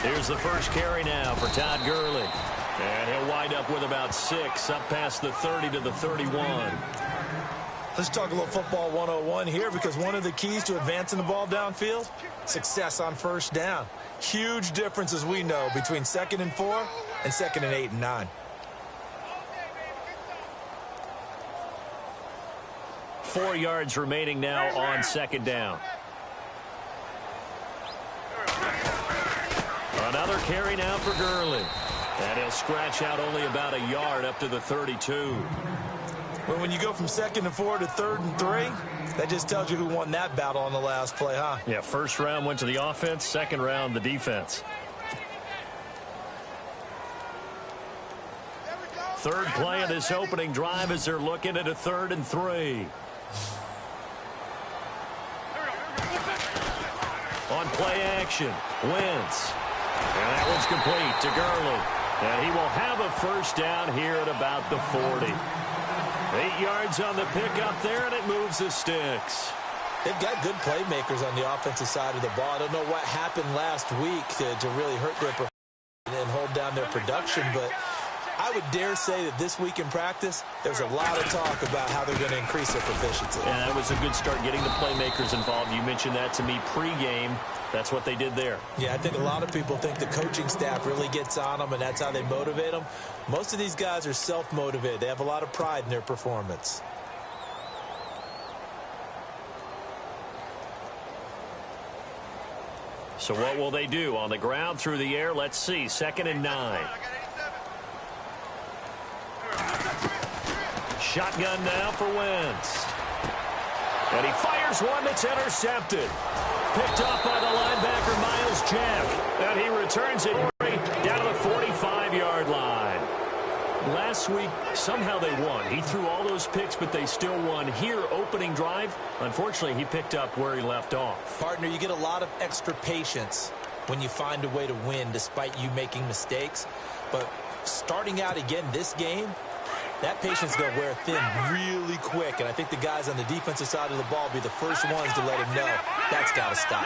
Here's the first carry now for Todd Gurley. And he'll wind up with about 6, up past the 30 to the 31. Let's talk a little football 101 here, because one of the keys to advancing the ball downfield, success on first down. Huge difference, as we know, between 2nd and 4 and 2nd and 8 and 9. 4 yards remaining now on 2nd down. Another carry now for Gurley. And he'll scratch out only about a yard up to the 32. Well, when you go from 2nd and 4 to 3rd and 3, that just tells you who won that battle on the last play, huh? Yeah, first round went to the offense, second round the defense. Third play of this opening drive as they're looking at a 3rd and 3. On play action, Wentz. And that one's complete to Gurley. And he will have a first down here at about the 40. 8 yards on the pickup there, and it moves the sticks. They've got good playmakers on the offensive side of the ball. I don't know what happened last week to really hurt their performance and hold down their production, but I would dare say that this week in practice, there's a lot of talk about how they're going to increase their proficiency. And that was a good start, getting the playmakers involved. You mentioned that to me pregame. That's what they did there. Yeah, I think a lot of people think the coaching staff really gets on them, and that's how they motivate them. Most of these guys are self-motivated. They have a lot of pride in their performance. So what will they do? On the ground, through the air, let's see. 2nd and 9. Shotgun now for Wentz. And he fires one that's intercepted. Picked off by the linebacker, Miles Jack. And he returns it down to the 45-yard line. Last week, somehow they won. He threw all those picks, but they still won. Here, opening drive, unfortunately, he picked up where he left off. Partner, you get a lot of extra patience when you find a way to win despite you making mistakes. But starting out again this game, that patience is going to wear thin really quick, and I think the guys on the defensive side of the ball will be the first ones to let him know that's got to stop.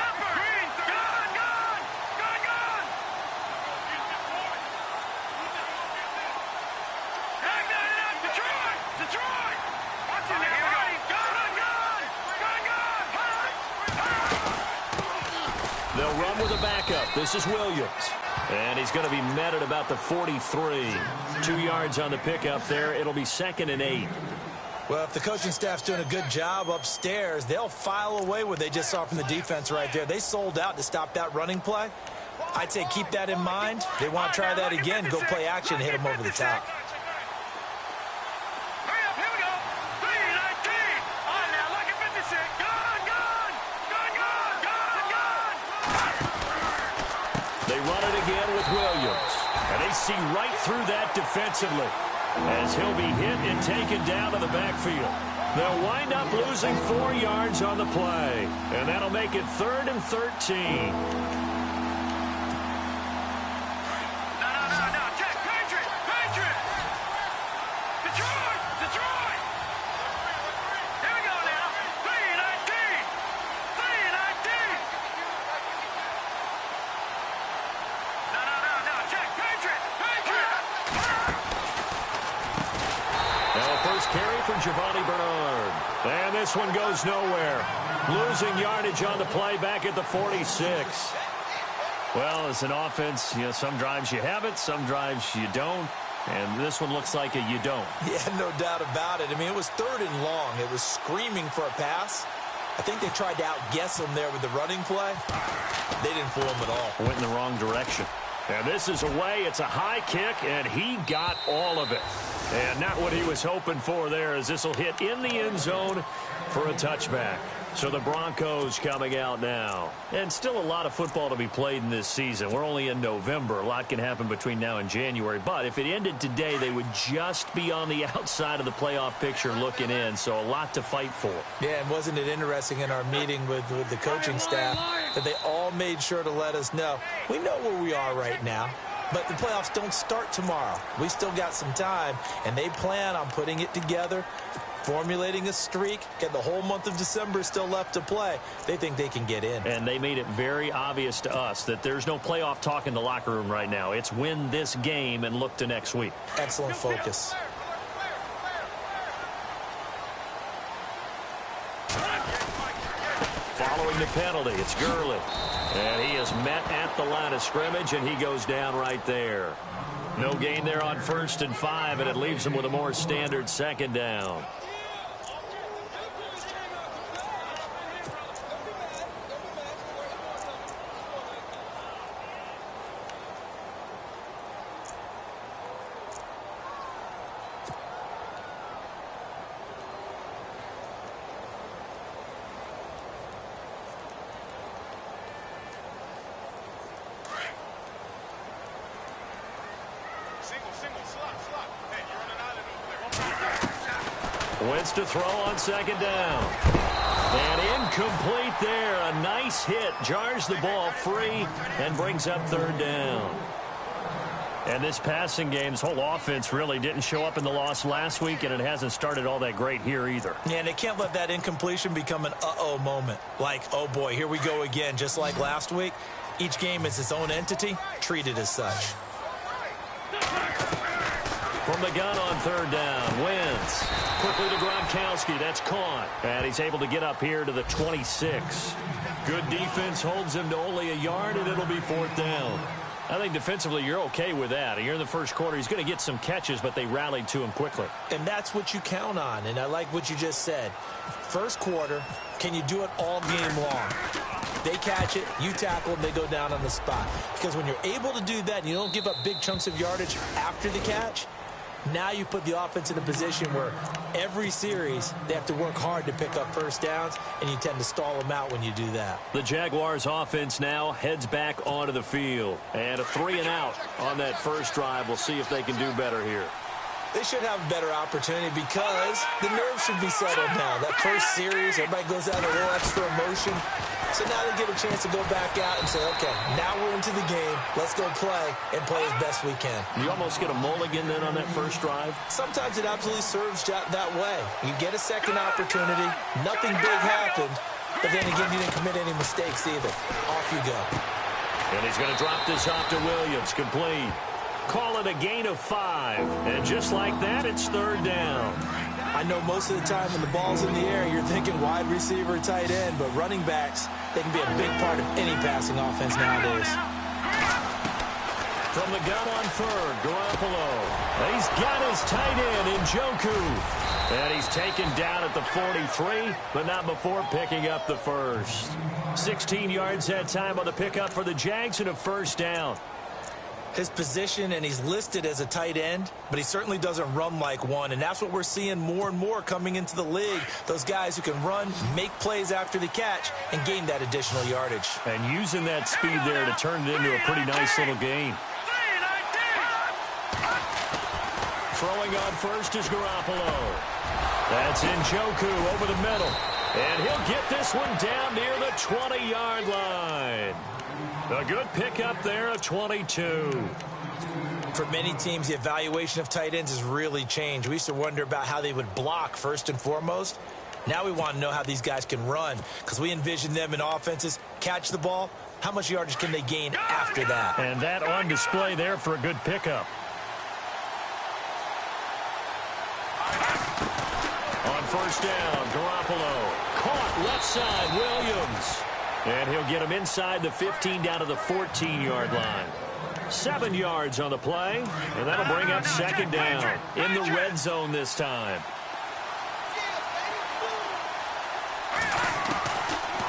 They'll run with a backup. This is Williams. And he's going to be met at about the 43. 2 yards on the pickup there. It'll be 2nd and 8. Well, if the coaching staff's doing a good job upstairs, they'll file away what they just saw from the defense right there. They sold out to stop that running play. I'd say keep that in mind. They want to try that again, go play action and hit them over the top. They run it again with Williams. And they see right through that defensively as he'll be hit and taken down to the backfield. They'll wind up losing 4 yards on the play. And that'll make it 3rd and 13. Giovanni Bernard. And this one goes nowhere. Losing yardage on the play back at the 46. Well, as an offense, you know, some drives you have it, some drives you don't. And this one looks like a you don't. Yeah, no doubt about it. I mean, it was 3rd and long. It was screaming for a pass. I think they tried to outguess him there with the running play. They didn't fool him at all. Went in the wrong direction. And this is away. It's a high kick, and he got all of it. And not what he was hoping for there, as this will hit in the end zone for a touchback. So the Broncos coming out now. And still a lot of football to be played in this season. We're only in November. A lot can happen between now and January. But if it ended today, they would just be on the outside of the playoff picture looking in. So a lot to fight for. Yeah, and wasn't it interesting in our meeting with the coaching staff that they all made sure to let us know, we know where we are right now. But the playoffs don't start tomorrow. We still got some time, and they plan on putting it together formulating a streak, getting the whole month of December still left to play. They think they can get in. And they made it very obvious to us that there's no playoff talk in the locker room right now. It's win this game and look to next week. Excellent focus. Following the penalty, it's Gurley. And he is met at the line of scrimmage, and he goes down right there. No gain there on 1st and 5, and it leaves him with a more standard 2nd down. Wentz to throw on 2nd down. And incomplete there. A nice hit. Jars the ball free and brings up 3rd down. And this passing game's whole offense really didn't show up in the loss last week, and it hasn't started all that great here either. Yeah, and they can't let that incompletion become an uh-oh moment. Like, oh boy, here we go again, just like last week. Each game is its own entity, treated as such. From the gun on 3rd down, Wentz. Quickly to Gronkowski. That's caught. And he's able to get up here to the 26. Good defense holds him to only a yard, and it'll be 4th down. I think defensively you're okay with that. Here in the first quarter, he's going to get some catches, but they rallied to him quickly. And that's what you count on, and I like what you just said. First quarter, can you do it all game long? They catch it, you tackle, and they go down on the spot. Because when you're able to do that and you don't give up big chunks of yardage after the catch, now you put the offense in a position where every series they have to work hard to pick up first downs, and you tend to stall them out when you do that. The Jaguars offense now heads back onto the field. And a 3-and-out on that first drive. We'll see if they can do better here. They should have a better opportunity because the nerves should be settled now. That first series, everybody goes out a little extra emotion. So now they get a chance to go back out and say, okay, now we're into the game. Let's go play and play as best we can. You almost get a mulligan then on that first drive? Sometimes it absolutely serves that way. You get a second opportunity. Nothing big happened. But then again, you didn't commit any mistakes either. Off you go. And he's going to drop this off to Williams. Complete. Call it a gain of 5. And just like that, it's 3rd down. I know most of the time when the ball's in the air, you're thinking wide receiver, tight end, but running backs, they can be a big part of any passing offense nowadays. From the gun on 3rd, Garoppolo. He's got his tight end, Njoku. And he's taken down at the 43, but not before picking up the first. 16 yards that time on the pickup for the Jags and a 1st down. His position, and he's listed as a tight end, but he certainly doesn't run like one, and that's what we're seeing more and more coming into the league. Those guys who can run, make plays after the catch, and gain that additional yardage. And using that speed there to turn it into a pretty nice little game. Throwing on first is Garoppolo. That's Njoku over the middle. And he'll get this one down near the 20-yard line. A good pickup there of 22. For many teams, the evaluation of tight ends has really changed. We used to wonder about how they would block first and foremost. Now we want to know how these guys can run because we envision them in offenses, catch the ball. How much yardage can they gain after that? And that on display there for a good pickup. On 1st down, Garoppolo. Caught left side, Williams. And he'll get him inside the 15 down to the 14-yard line. 7 yards on the play, and that'll bring up 2nd down in the red zone this time.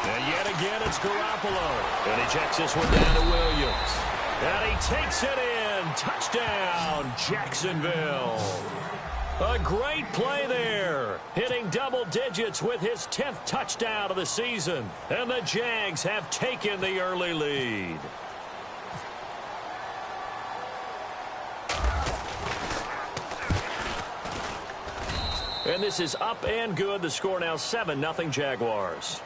And yet again, it's Garoppolo. And he checks this one down to Williams. And he takes it in. Touchdown, Jacksonville. A great play there, hitting double digits with his 10th touchdown of the season. And the Jags have taken the early lead. And this is up and good. The score now 7-0 Jaguars.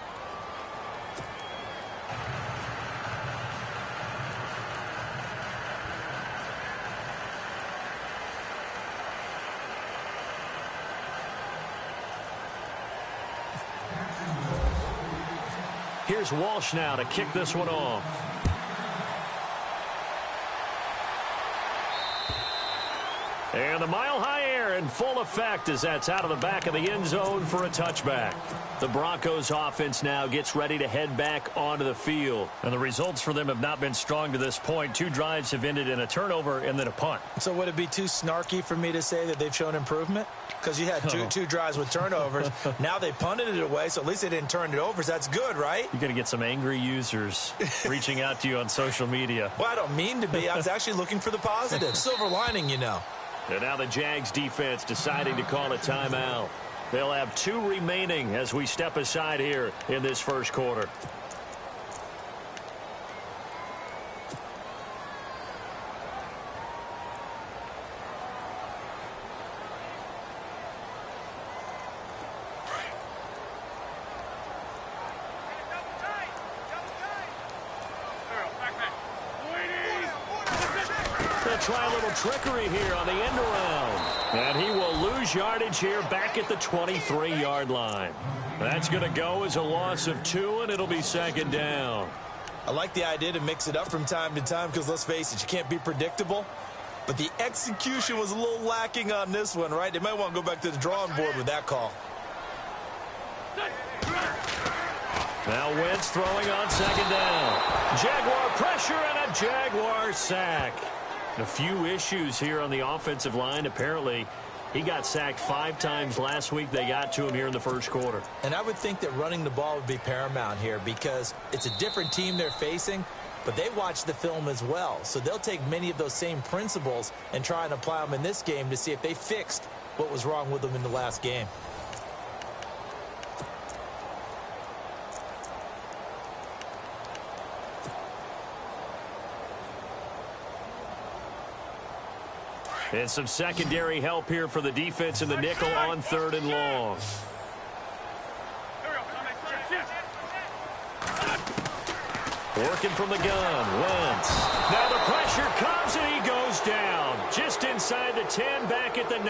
Here's Walsh now to kick this one off. And the mile-high air in full effect as that's out of the back of the end zone for a touchback. The Broncos offense now gets ready to head back onto the field. And the results for them have not been strong to this point. 2 drives have ended in a turnover and then a punt. So would it be too snarky for me to say that they've shown improvement? Because you had two drives with turnovers. Now they punted it away, so at least they didn't turn it over. So that's good, right? You're going to get some angry users reaching out to you on social media. Well, I don't mean to be. I was actually looking for the positive. Silver lining, you know. And now the Jags defense deciding to call a timeout. They'll have 2 remaining as we step aside here in this first quarter. Try a little trickery here on the end around. And he will lose yardage here back at the 23-yard line. That's going to go as a loss of 2, and it'll be second down. I like the idea to mix it up from time to time because, let's face it, you can't be predictable. But the execution was a little lacking on this one, right? They might want to go back to the drawing board with that call. Now Wentz throwing on second down. Jaguar pressure and a Jaguar sack. A few issues here on the offensive line. Apparently, he got sacked 5 times last week. They got to him here in the first quarter. And I would think that running the ball would be paramount here because it's a different team they're facing, but they watch the film as well. So they'll take many of those same principles and try and apply them in this game to see if they fixed what was wrong with them in the last game. And some secondary help here for the defense in the nickel on 3rd and long. Working from the gun, Wentz. Now the pressure comes and he goes down. Just inside the 10, back at the 9.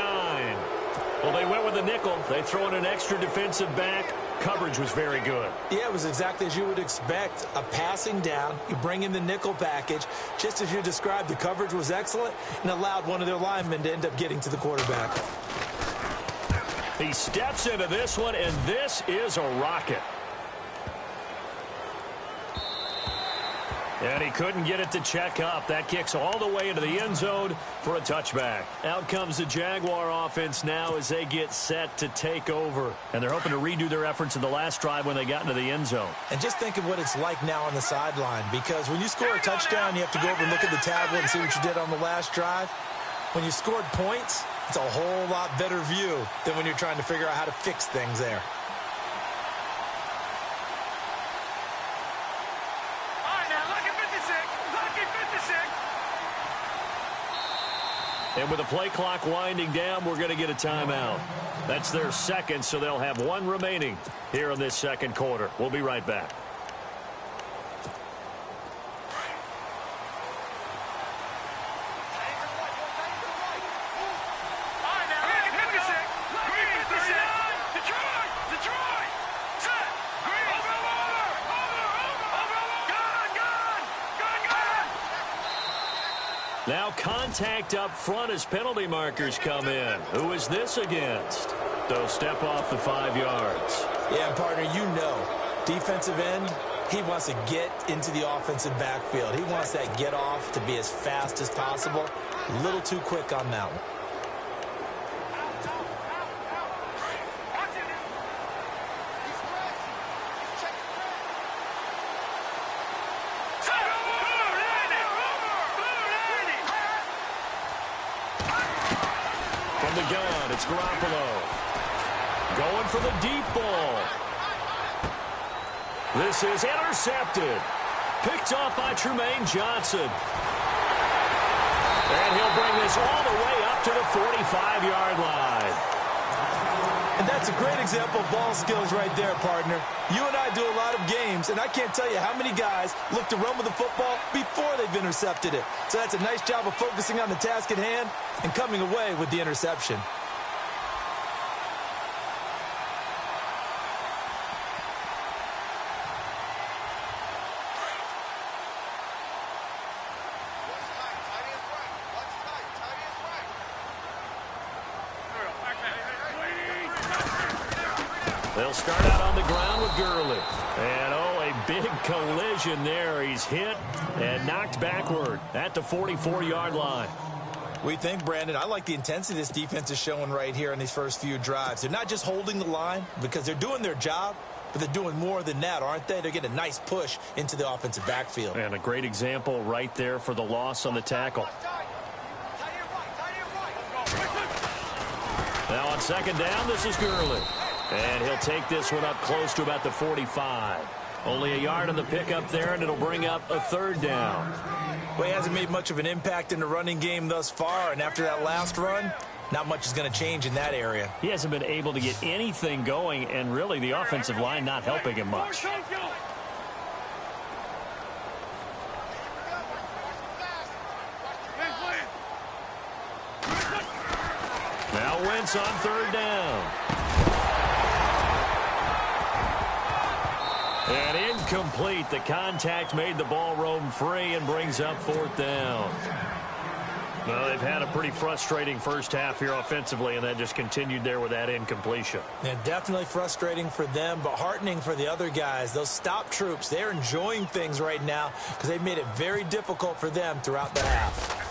Well, they went with the nickel. They throw in an extra defensive back. Coverage was very good. Yeah, it was exactly as you would expect. A passing down, you bring in the nickel package. Just as you described, the coverage was excellent and allowed one of their linemen to end up getting to the quarterback. He steps into this one, and this is a rocket. And he couldn't get it to check up. That kicks all the way into the end zone for a touchback. Out comes the Jaguar offense now as they get set to take over. And they're hoping to redo their efforts in the last drive when they got into the end zone. And just think of what it's like now on the sideline, because when you score a touchdown, you have to go over and look at the tablet and see what you did on the last drive. When you scored points, it's a whole lot better view than when you're trying to figure out how to fix things there. And with the play clock winding down, we're going to get a timeout. That's their second, so they'll have 1 remaining here in this second quarter. We'll be right back. Now contact up front as penalty markers come in. Who is this against? They'll step off the 5 yards. Yeah, partner, you know, defensive end, he wants to get into the offensive backfield. He wants that get off to be as fast as possible. A little too quick on that one. The gun, it's Garoppolo. Going for the deep ball. This is intercepted. Picked off by Trumaine Johnson. And he'll bring this all the way up to the 45-yard line. And that's a great example of ball skills right there, partner. You and I do a lot of games, and I can't tell you how many guys look to run with the football before they've intercepted it. So that's a nice job of focusing on the task at hand and coming away with the interception. They'll start out on the ground with Gurley. And, oh, a big collision there. He's hit and knocked backward at the 44-yard line. We think, Brandon, I like the intensity this defense is showing right here in these first few drives. They're not just holding the line because they're doing their job, but they're doing more than that, aren't they? They're getting a nice push into the offensive backfield. And a great example right there for the loss on the tackle. Now on second down, this is Gurley. And he'll take this one up close to about the 45. Only a yard on the pickup there, and it'll bring up a third down. Well, he hasn't made much of an impact in the running game thus far, and after that last run, not much is going to change in that area. He hasn't been able to get anything going, and really the offensive line not helping him much. Now Wentz on third down. And incomplete. The contact made the ball roam free and brings up fourth down. Well, they've had a pretty frustrating first half here offensively, and that just continued there with that incompletion. Yeah, definitely frustrating for them, but heartening for the other guys. Those stop troops, they're enjoying things right now because they've made it very difficult for them throughout the half.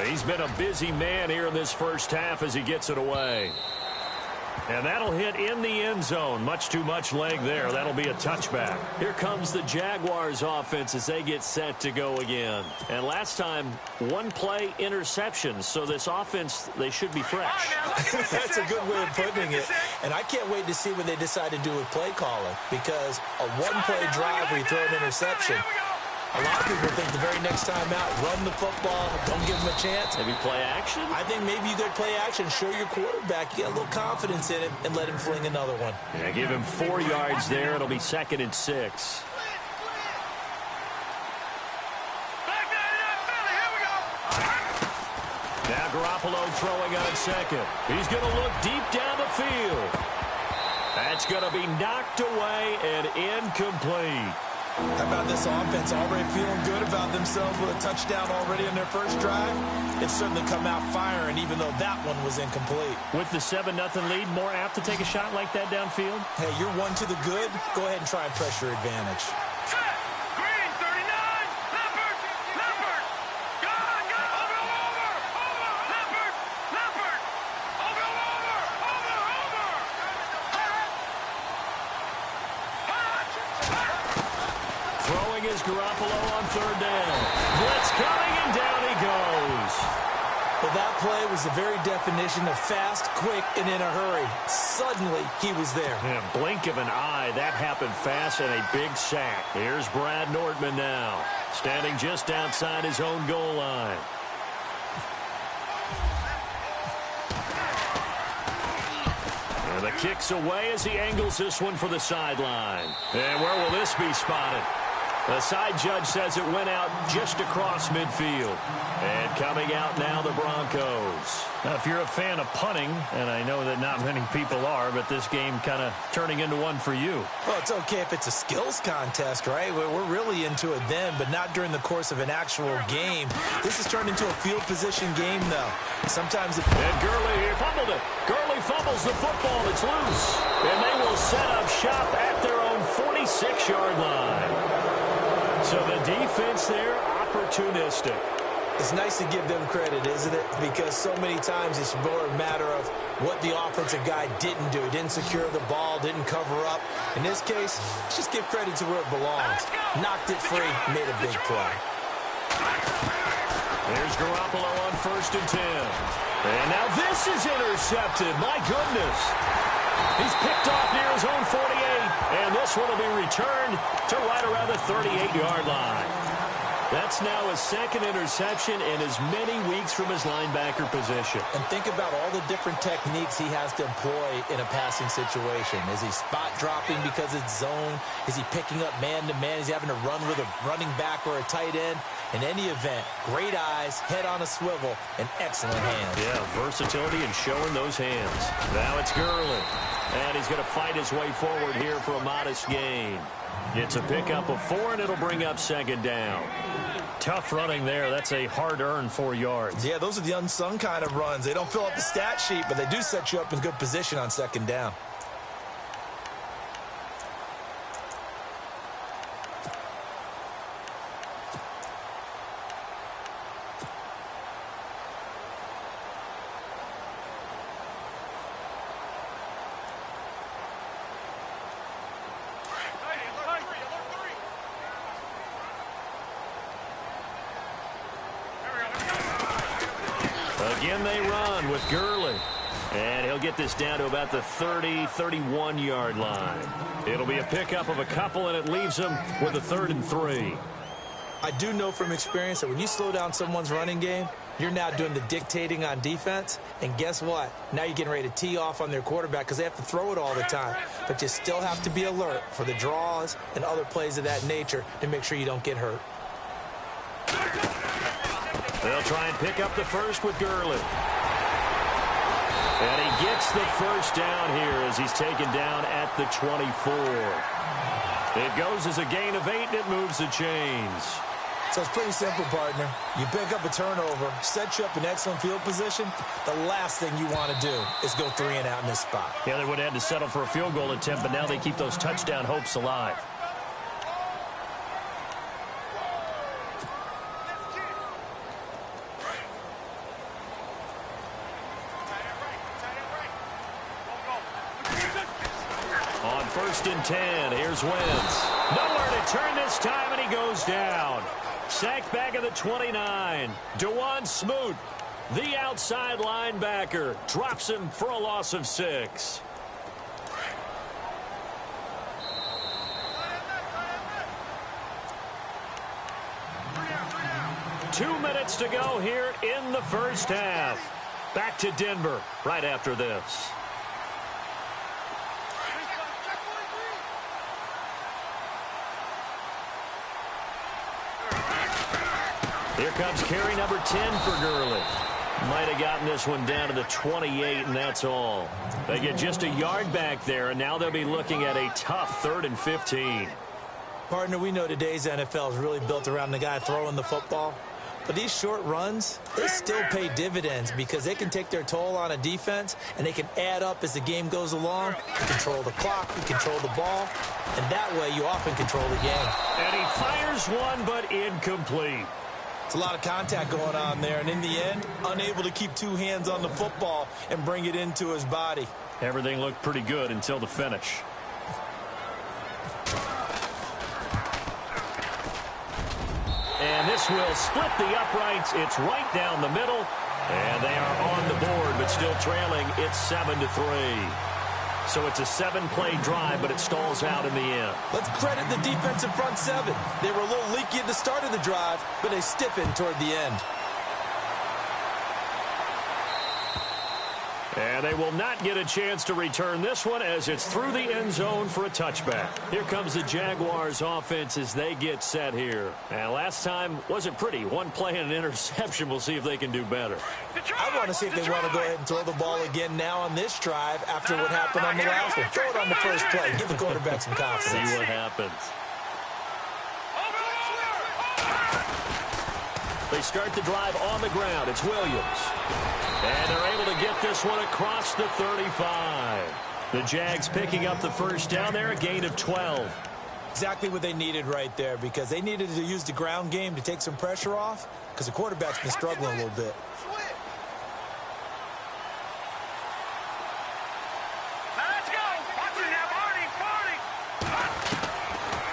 He's been a busy man here in this first half as he gets it away. And that'll hit in the end zone. Much too much leg there. That'll be a touchback. Here comes the Jaguars offense as they get set to go again. And last time, one play interceptions. So this offense, they should be fresh. That's a good way of putting it. And I can't wait to see what they decide to do with play calling. Because a one-play drive where you throw an interception, a lot of people think the very next time out, run the football, don't give them a chance. Maybe play action? I think maybe you go play action, show your quarterback, you get a little confidence in it, and let him fling another one. Yeah, give him 4 yards there. It'll be 2nd and 6. Now Garoppolo throwing on second. He's going to look deep down the field. That's going to be knocked away and incomplete. How about this offense already feeling good about themselves with a touchdown already in their first drive? It's certainly come out firing, even though that one was incomplete. With the 7-0 lead, more apt to take a shot like that downfield? Hey, you're one to the good. Go ahead and try and press your advantage. Green, 39, Leopard, Leopard, go, over, Leopard, Leopard, over. Throwing is Garoppolo on third down. Blitz coming, and down he goes. Well, that play was the very definition of fast, quick, and in a hurry. Suddenly, he was there. Yeah, blink of an eye. That happened fast and a big sack. Here's Brad Nordman now, standing just outside his own goal line. And the kick's away as he angles this one for the sideline. And where will this be spotted? The side judge says it went out just across midfield. And coming out now, the Broncos. Now, if you're a fan of punting, and I know that not many people are, but this game kind of turning into one for you. Well, it's okay if it's a skills contest, right? We're really into it then, but not during the course of an actual game. This has turned into a field position game, though. Sometimes it... And Gurley here fumbled it. Gurley fumbles the football. It's loose. And they will set up shop at their own 46-yard line. So the defense there, opportunistic. It's nice to give them credit, isn't it? Because so many times it's more a matter of what the offensive guy didn't do. He didn't secure the ball, didn't cover up. In this case, let's just give credit to where it belongs. Knocked it free, made a big play. There's Garoppolo on 1st and 10. And now this is intercepted. My goodness. He's picked off near his own 48. And this one will be returned to right around the 38-yard line. That's now his 2nd interception in as many weeks from his linebacker position. And think about all the different techniques he has to employ in a passing situation. Is he spot dropping because it's zone? Is he picking up man-to-man? Is he having to run with a running back or a tight end? In any event, great eyes, head on a swivel, and excellent hands. Yeah, versatility and showing those hands. Now it's Gurley. And he's going to fight his way forward here for a modest gain. It's a pickup of 4, and it'll bring up 2nd down. Tough running there. That's a hard-earned 4 yards. Yeah, those are the unsung kind of runs. They don't fill up the stat sheet, but they do set you up in good position on 2nd down. Again, they run with Gurley. And he'll get this down to about the 30, 31-yard line. It'll be a pickup of a couple, and it leaves him with a 3rd and 3. I do know from experience that when you slow down someone's running game, you're now doing the dictating on defense. And guess what? Now you're getting ready to tee off on their quarterback because they have to throw it all the time. But you still have to be alert for the draws and other plays of that nature to make sure you don't get hurt. They'll try and pick up the first with Gurley. And he gets the first down here as he's taken down at the 24. It goes as a gain of 8, and it moves the chains. So it's pretty simple, partner. You pick up a turnover, set you up in excellent field position. The last thing you want to do is go 3 and out in this spot. Yeah, they would have had to settle for a field goal attempt, but now they keep those touchdown hopes alive. On 1st and 10, here's Wentz. Nowhere to turn this time, and he goes down. Sacked back at the 29. DeJuan Smoot, the outside linebacker, drops him for a loss of 6. Two minutes to go here in the first half. Back to Denver right after this. Here comes carry number 10 for Gurley. Might have gotten this one down to the 28, and that's all. They get just a yard back there, and now they'll be looking at a tough 3rd and 15. Partner, we know today's NFL is really built around the guy throwing the football. But these short runs, they still pay dividends because they can take their toll on a defense, and they can add up as the game goes along. You control the clock, you control the ball, and that way you often control the game. And he fires one, but incomplete. It's a lot of contact going on there, and in the end, unable to keep 2 hands on the football and bring it into his body. Everything looked pretty good until the finish. And this will split the uprights. It's right down the middle, and they are on the board, but still trailing. It's 7-3. So it's a 7-play drive, but it stalls out in the end. Let's credit the defensive front 7. They were a little leaky at the start of the drive, but they stiffened toward the end. And they will not get a chance to return this one as it's through the end zone for a touchback. Here comes the Jaguars offense as they get set here. And last time wasn't pretty. One play and an interception. We'll see if they can do better. I want to see if they want to go ahead and throw the ball again now on this drive after what happened on the last one. Throw it on the first play. Give the quarterback some confidence. See what happens. They start the drive on the ground. It's Williams. And they're able to get this one across the 35. The Jags picking up the first down there, a gain of 12. Exactly what they needed right there because they needed to use the ground game to take some pressure off because the quarterback's been struggling a little bit.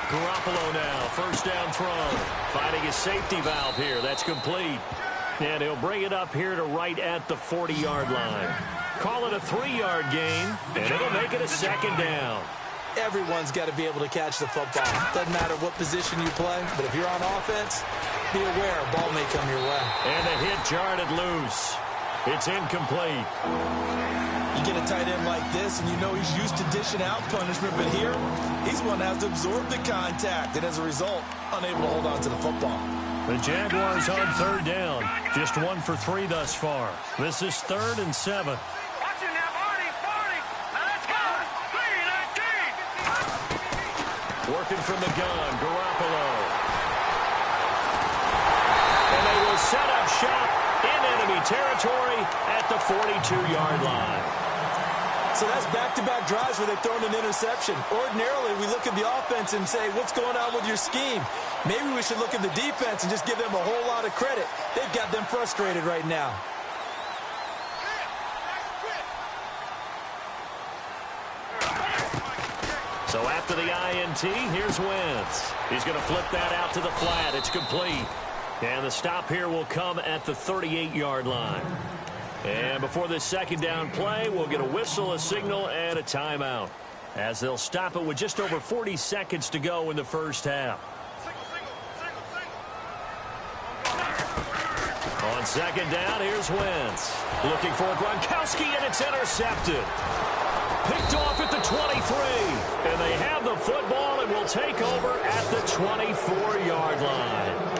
Garoppolo now, first down throw. Finding his safety valve here. That's complete. And he'll bring it up here to right at the 40-yard line. Call it a 3-yard gain, and it'll make it a 2nd down. Everyone's got to be able to catch the football. Doesn't matter what position you play, but if you're on offense, be aware a ball may come your way. And the hit jarred it loose. It's incomplete. You get a tight end like this, and you know he's used to dishing out punishment, but here, he's one that has to absorb the contact, and as a result, unable to hold on to the football. The Jaguars on 3rd down. Just 1 for 3 thus far. This is 3rd and 7. Working from the gun, Garoppolo. And they will set up shop in enemy territory at the 42-yard line. So that's back-to-back drives where they've thrown an interception. Ordinarily, we look at the offense and say, what's going on with your scheme? Maybe we should look at the defense and just give them a whole lot of credit. They've got them frustrated right now. So after the INT, here's Wentz. He's going to flip that out to the flat. It's complete. And the stop here will come at the 38-yard line. And before this second down play, we'll get a whistle, a signal, and a timeout, as they'll stop it with just over 40 seconds to go in the first half. On second down, here's Wentz. Looking for Gronkowski, and it's intercepted. Picked off at the 23. And they have the football and will take over at the 24-yard line.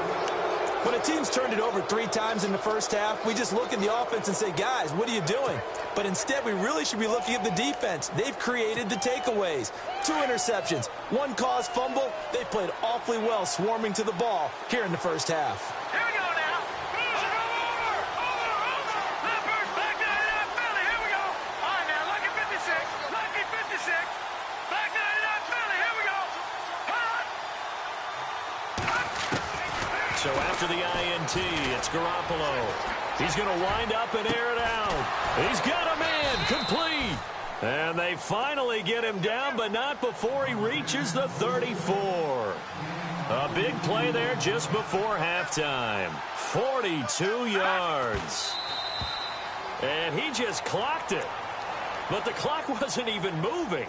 When a team's turned it over 3 times in the first half, we just look at the offense and say, guys, what are you doing? But instead, we really should be looking at the defense. They've created the takeaways. 2 interceptions, 1 caused fumble. They played awfully well swarming to the ball here in the first half. Here we go now. Leopard, back to 99 Philly. Here we go. All right, now, lucky 56. Lucky 56. Back to 99 Philly. Here we go. So after the INT, it's Garoppolo. He's going to wind up and air it out. He's got a man complete. And they finally get him down, but not before he reaches the 34. A big play there just before halftime. 42 yards. And he just clocked it. But the clock wasn't even moving.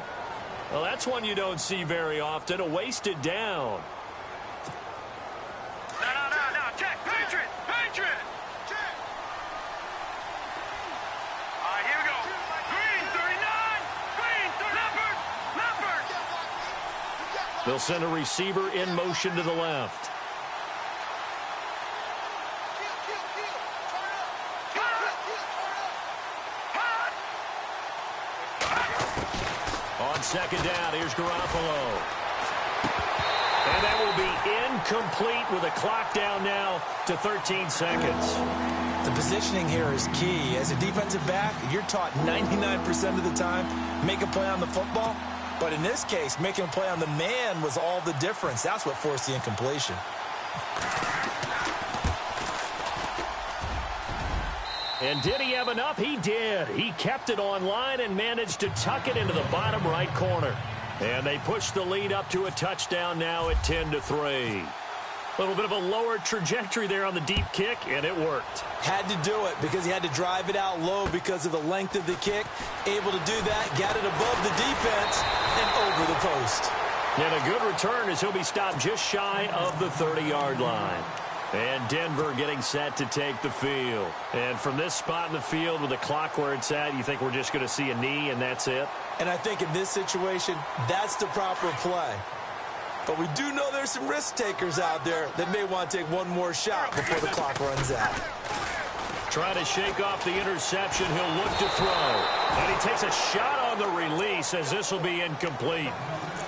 Well, that's one you don't see very often, a wasted down. No. Check. Patriot. Check. All right, here we go. Green, 39. Green, 30. Leopard. They'll send a receiver in motion to the left. On second down, here's Garoppolo. And that will be incomplete with a clock down now to 13 seconds. The positioning here is key. As a defensive back, you're taught 99% of the time, make a play on the football. But in this case, making a play on the man was all the difference. That's what forced the incompletion. And did he have enough? He did. He kept it on line and managed to tuck it into the bottom right corner. And they push the lead up to a touchdown now at 10-3. A little bit of a lower trajectory there on the deep kick, and it worked. Had to do it because he had to drive it out low because of the length of the kick. Able to do that, got it above the defense and over the post. And a good return as he'll be stopped just shy of the 30-yard line. And Denver getting set to take the field. And from this spot in the field with the clock where it's at, you think we're just going to see a knee and that's it? And I think in this situation, that's the proper play. But we do know there's some risk takers out there that may want to take one more shot before the clock runs out. Trying to shake off the interception, he'll look to throw. And he takes a shot on the release as this will be incomplete.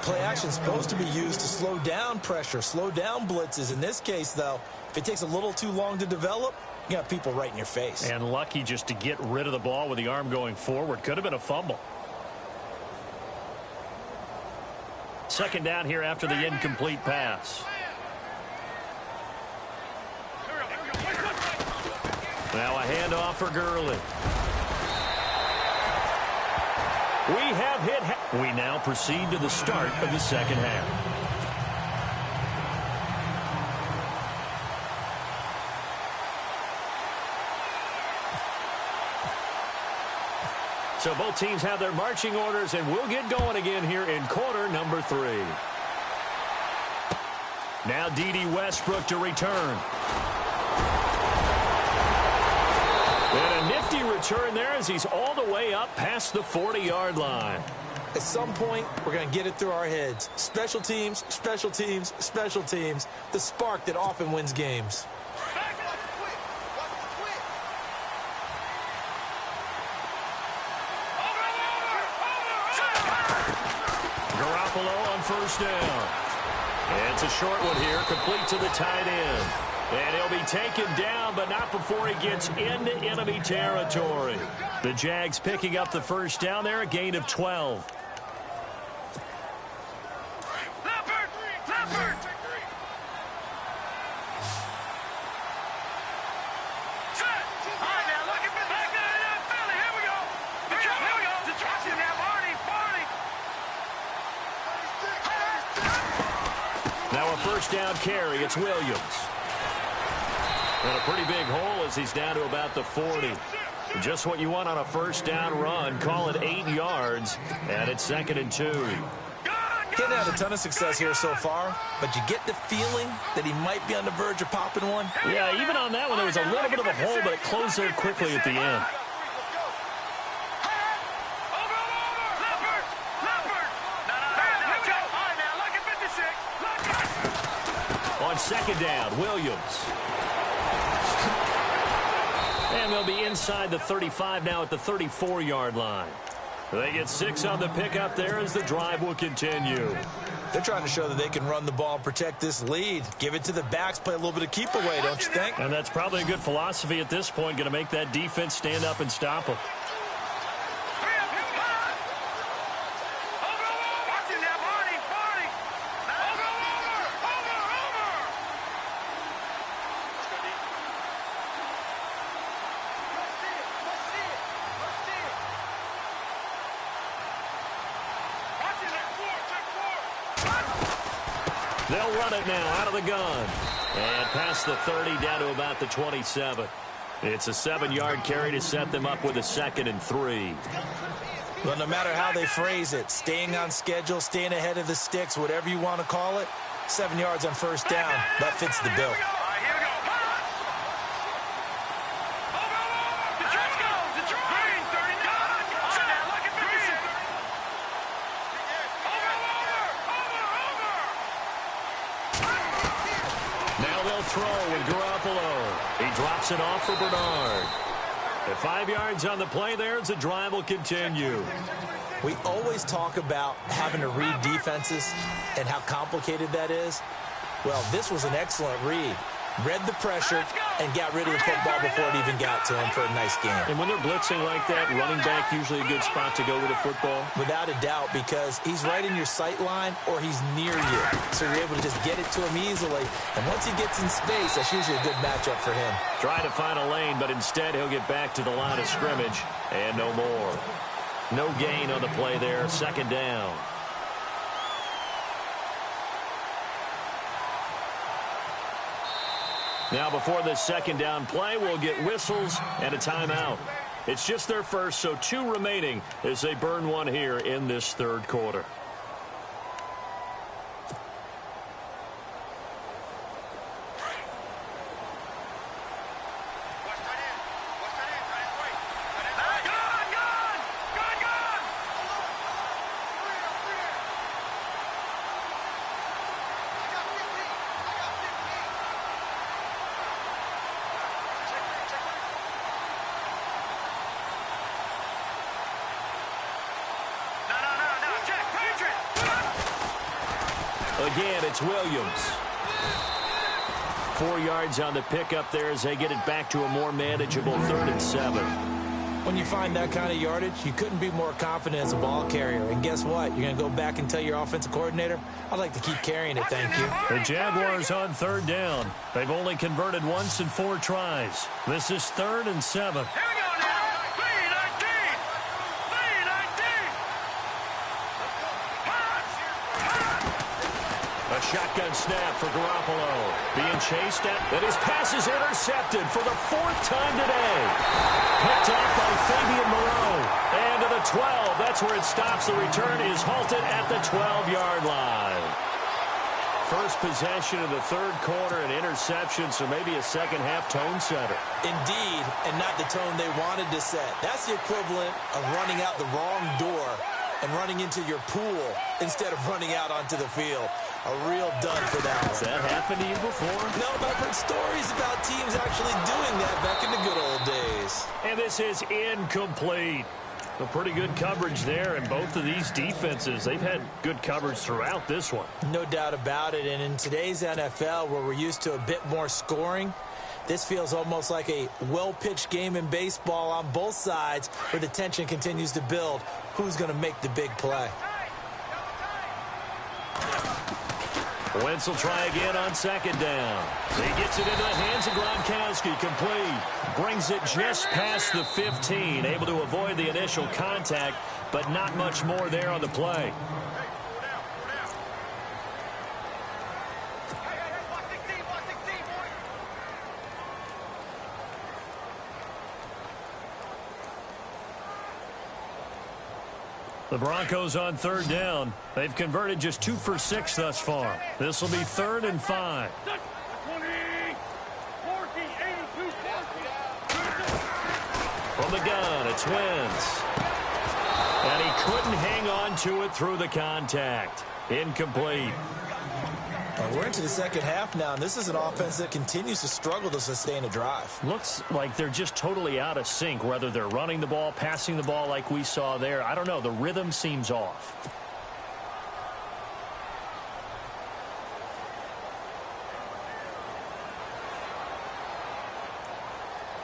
Play action is supposed to be used to slow down pressure, slow down blitzes. In this case, though, if it takes a little too long to develop, you got people right in your face. And lucky just to get rid of the ball with the arm going forward. Could have been a fumble. Second down here after the incomplete pass. Now a handoff for Gurley. We have hit. We now proceed to the start of the second half. So both teams have their marching orders, and we'll get going again here in quarter number 3. Now D.D. Westbrook to return. And a nifty return there as he's all the way up past the 40-yard line. At some point, we're going to get it through our heads. Special teams, special teams, special teams. The spark that often wins games. Garoppolo on first down. And it's a short one here, complete to the tight end. And he'll be taken down, but not before he gets into enemy territory. The Jags picking up the first down there, a gain of 12. Leopard! Leopard! Set! All right, now, look at me. Back there, Philly. Here we go. Here we go. Detraction now, Barney. Now a first down carry. It's Williams. And a pretty big hole as he's down to about the 40. Just what you want on a first down run. Call it 8 yards, and it's 2nd and 2. Didn't have a ton of success here so far, but you get the feeling that he might be on the verge of popping one. Yeah, even on that one, there was a little bit of a hole, but it closed there quickly at the end. On 2nd down, Williams. And they'll be inside the 35 now at the 34-yard line. They get 6 on the pickup there as the drive will continue. They're trying to show that they can run the ball, protect this lead. Give it to the backs, play a little bit of keep away, don't you think? And that's probably a good philosophy at this point, going to make that defense stand up and stop them. They'll run it now out of the gun. And past the 30 down to about the 27. It's a 7-yard carry to set them up with a 2nd and 3. Well, no matter how they phrase it, staying on schedule, staying ahead of the sticks, whatever you want to call it, 7 yards on first down, that fits the bill. Throw with Garoppolo. He drops it off for Bernard. At 5 yards on the play there as the drive will continue. We always talk about having to read defenses and how complicated that is. Well, this was an excellent read. Read the pressure and got rid of the football before it even got to him for a nice game. And when they're blitzing like that, running back usually a good spot to go with the football? Without a doubt, because he's right in your sight line or he's near you. So you're able to just get it to him easily. And once he gets in space, that's usually a good matchup for him. Try to find a lane, but instead he'll get back to the line of scrimmage and no more. No gain on the play there, 2nd down. Now before this 2nd down play, we'll get whistles and a timeout. It's just their first, so 2 remaining as they burn one here in this 3rd quarter. Again, it's Williams. 4 yards on the pickup there as they get it back to a more manageable 3rd and 7. When you find that kind of yardage, you couldn't be more confident as a ball carrier. And guess what? You're going to go back and tell your offensive coordinator, I'd like to keep carrying it, thank you. The Jaguars on 3rd down. They've only converted once in 4 tries. This is 3rd and 7. A shotgun snap for Garoppolo. Being chased at, and his pass is intercepted for the 4th time today. Picked off by Fabian Moreau. And to the 12. That's where it stops. The return is halted at the 12-yard line. First possession of the 3rd quarter, an interception, so maybe a second-half tone setter. Indeed, and not the tone they wanted to set. That's the equivalent of running out the wrong door and running into your pool instead of running out onto the field. A real dud for that one. Has that happened to you before? No, but I've heard stories about teams actually doing that back in the good old days. And this is incomplete. A pretty good coverage there, and both of these defenses, they've had good coverage throughout this one. No doubt about it, and in today's NFL, where we're used to a bit more scoring, this feels almost like a well-pitched game in baseball on both sides where the tension continues to build. Who's going to make the big play? Wentz will try again on 2nd down. He gets it into the hands of Gronkowski, complete. Brings it just past the 15, able to avoid the initial contact, but not much more there on the play. The Broncos on third down. They've converted just 2 for 6 thus far. This will be 3rd and 5. 20, 40, 82, 40. From the gun, it's Wentz. And he couldn't hang on to it through the contact. Incomplete. We're into the second half now, and this is an offense that continues to struggle to sustain a drive. Looks like they're just totally out of sync, whether they're running the ball, passing the ball like we saw there. I don't know. The rhythm seems off.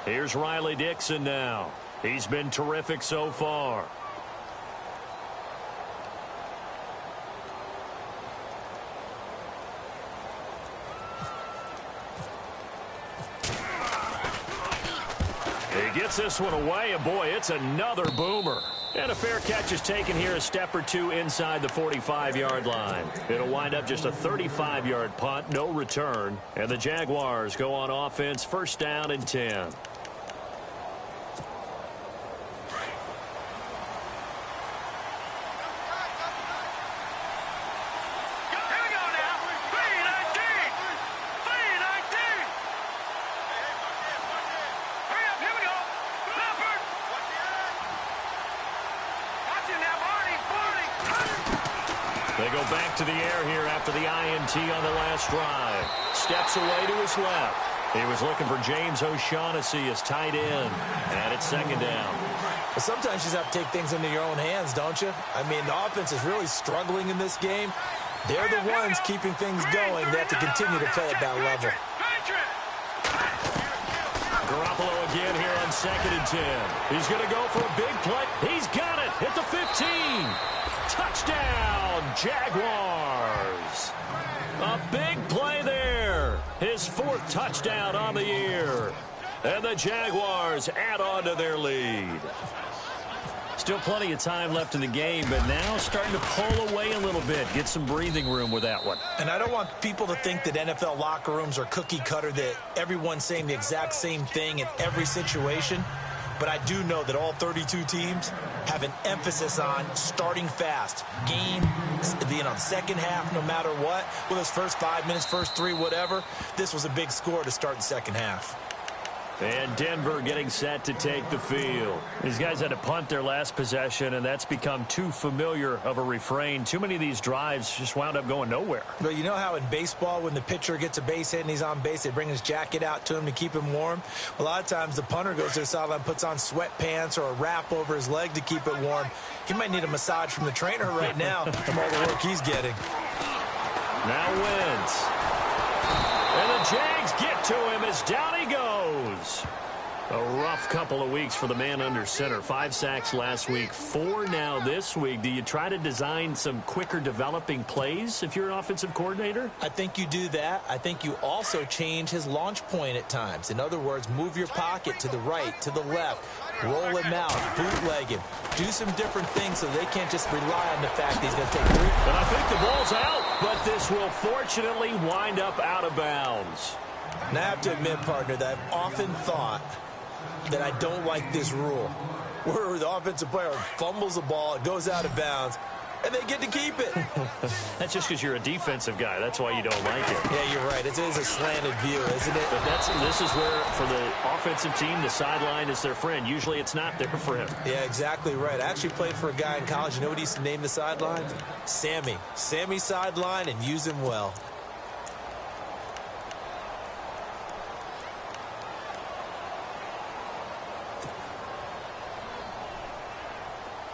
Here's Riley Dixon now. He's been terrific so far. He gets this one away, and boy, it's another boomer. And a fair catch is taken here, a step or two inside the 45-yard line. It'll wind up just a 35-yard punt, no return. And the Jaguars go on offense, 1st down and 10. They go back to the air here after the INT on the last drive. Steps away to his left. He was looking for James O'Shaughnessy as tight end. And it's 2nd down. But sometimes you just have to take things into your own hands, don't you? I mean, the offense is really struggling in this game. They're the ones keeping things going. They have to continue to play at that level. Garoppolo again here on 2nd and 10. He's going to go for a big play. He's got it. Hit the 15. Touchdown, Jaguars. A big play there. His 4th touchdown on the year. And the Jaguars add on to their lead. Still plenty of time left in the game, but now starting to pull away a little bit. Get some breathing room with that one. And I don't want people to think that NFL locker rooms are cookie cutter, that everyone's saying the exact same thing in every situation. But I do know that all 32 teams have an emphasis on starting fast. Game, second half, no matter what. Whether it's first 5 minutes, first 3, whatever. This was a big score to start the second half. And Denver getting set to take the field. These guys had to punt their last possession, and that's become too familiar of a refrain. Too many of these drives just wound up going nowhere. But you know how in baseball, when the pitcher gets a base hit and he's on base, they bring his jacket out to him to keep him warm? A lot of times the punter goes to the sideline, puts on sweatpants or a wrap over his leg to keep it warm. He might need a massage from the trainer right now from all the work he's getting. Now Wentz. And the Jags get to him as down he goes. A rough couple of weeks for the man under center. 5 sacks last week, 4 now this week. Do you try to design some quicker developing plays if you're an offensive coordinator? I think you do that. I think you also change his launch point at times. In other words, move your pocket to the right, to the left, roll him out, bootleg him. Do some different things so they can't just rely on the fact that he's going to take 3. And I think the ball's out, but this will fortunately wind up out of bounds. And I have to admit, partner, that I've often thought that I don't like this rule, where the offensive player fumbles the ball, it goes out of bounds, and they get to keep it. That's just because you're a defensive guy. That's why you don't like it. Yeah, you're right. It is a slanted view, isn't it? But this is where, for the offensive team, the sideline is their friend. Usually it's not there for him. Yeah, exactly right. I actually played for a guy in college. You know what he used to name the sideline? Sammy. Sammy sideline, and use him well.